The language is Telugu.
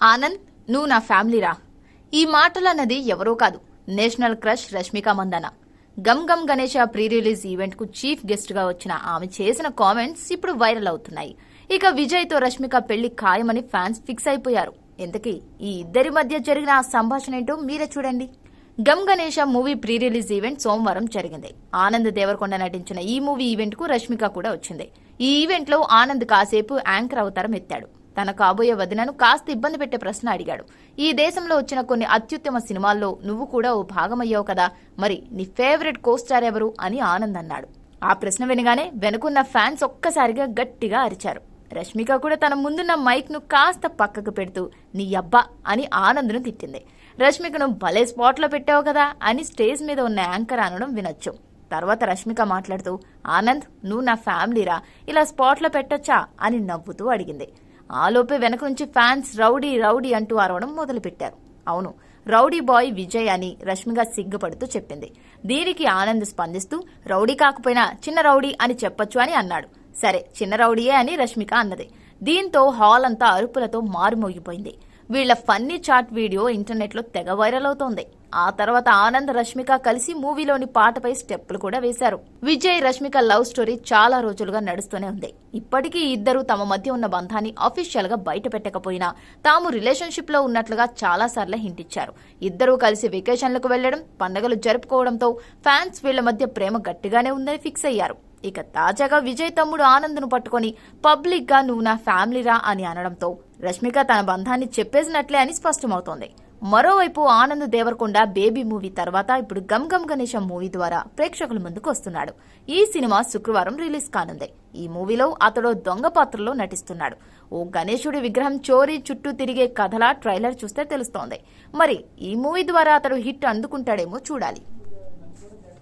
ఆనంద్, నువ్వు నా ఫ్యామిలీరా. ఈ మాటలన్నది ఎవరో కాదు, national crush Rashmika Mandanna. Gam Gam Ganesha pre release event కు చీఫ్ గెస్ట్ గా వచ్చిన ఆమె చేసిన కామెంట్స్ ఇప్పుడు వైరల్ అవుతున్నాయి. ఇక విజయ్ తో రష్మిక పెళ్లి ఖాయమని ఫ్యాన్స్ ఫిక్స్ అయిపోయారు. ఇంతకీ ఈ ఇద్దరి మధ్య జరిగిన ఆ సంభాషణ ఏంటో మీరే చూడండి. Gam Ganesha movie pre release event సోమవారం జరిగింది. ఆనంద్ దేవరకొండ నటించిన ఈ మూవీ ఈవెంట్ కు రష్మిక కూడా వచ్చింది. ఈ ఈవెంట్ లో ఆనంద్ కాసేపు యాంకర్ అవతారం ఎత్తాడు. తన కాబోయే వదినను కాస్త ఇబ్బంది పెట్టే ప్రశ్న అడిగాడు. ఈ దేశంలో వచ్చిన కొన్ని అత్యుత్తమ సినిమాల్లో నువ్వు కూడా ఓ భాగమయ్యావు కదా, మరి నీ ఫేవరెట్ కోస్టార్ ఎవరు అని ఆనంద్ అన్నాడు. ఆ ప్రశ్న వినగానే వెనుకున్న ఫ్యాన్స్ ఒక్కసారిగా గట్టిగా అరిచారు. రష్మిక కూడా తన ముందున్న మైక్ ను కాస్త పక్కకు పెడుతూ నీ అబ్బా అని ఆనంద్ను తిట్టింది. రష్మికను భలే స్పాట్ లో పెట్టావు కదా అని స్టేజ్ మీద ఉన్న యాంకర్ అనడం వినొచ్చు. తర్వాత రష్మిక మాట్లాడుతూ ఆనంద్, నువ్వు నా ఫ్యామిలీరా, ఇలా స్పాట్ లో పెట్టొచ్చా అని నవ్వుతూ అడిగింది. ఆలోపే వెనక నుంచి ఫ్యాన్స్ రౌడీ రౌడీ అంటూ అరవడం మొదలుపెట్టారు. అవును, రౌడీ బాయ్ విజయ్ అని రష్మిక సిగ్గుపడుతూ చెప్పింది. దీనికి ఆనంద్ స్పందిస్తూ రౌడీ కాకపోయినా చిన్న రౌడీ అని చెప్పొచ్చు అని అన్నాడు. సరే, చిన్న రౌడీయే అని రష్మిక అన్నది. దీంతో హాల్ అంతా అరుపులతో మారుమోగిపోయింది. వీళ్ల ఫన్నీ చాట్ వీడియో ఇంటర్నెట్ లో తెగ వైరల్ అవుతోంది. ఆ తర్వాత ఆనంద్ రష్మిక కలిసి మూవీలోని పాటపై స్టెప్పులు కూడా వేశారు. విజయ్ రష్మిక లవ్ స్టోరీ చాలా రోజులుగా నడుస్తూనే ఉంది. ఇప్పటికీ ఇద్దరు తమ మధ్య ఉన్న బంధాన్ని అఫీషియల్ గా బయట పెట్టకపోయినా తాము రిలేషన్షిప్ లో ఉన్నట్లుగా చాలా సార్లు హింట్ ఇచ్చారు. ఇద్దరూ కలిసి వెకేషన్లకు వెళ్లడం, పండుగలు జరుపుకోవడంతో ఫ్యాన్స్ వీళ్ల మధ్య ప్రేమ గట్టిగానే ఉందని ఫిక్స్ అయ్యారు. ఇక తాజాగా విజయ్ తమ్ముడు ఆనంద్ను పట్టుకుని పబ్లిక్ గా నువ్వు నా ఫ్యామిలీరా అని అనడంతో రష్మిక తన బంధాన్ని చెప్పేసినట్లే అని స్పష్టమవుతోంది. మరోవైపు ఆనంద్ దేవరకొండ బేబీ మూవీ తర్వాత ఇప్పుడు గమ్ గమ్ గణేష మూవీ ద్వారా ప్రేక్షకుల ముందుకు వస్తున్నాడు. ఈ సినిమా శుక్రవారం రిలీజ్ కానుంది. ఈ మూవీలో అతడు దొంగ పాత్రలో నటిస్తున్నాడు. ఓ గణేశుడి విగ్రహం చోరీ చుట్టూ తిరిగే కథలా ట్రైలర్ చూస్తే తెలుస్తోంది. మరి ఈ మూవీ ద్వారా అతడు హిట్ అందుకుంటాడేమో చూడాలి.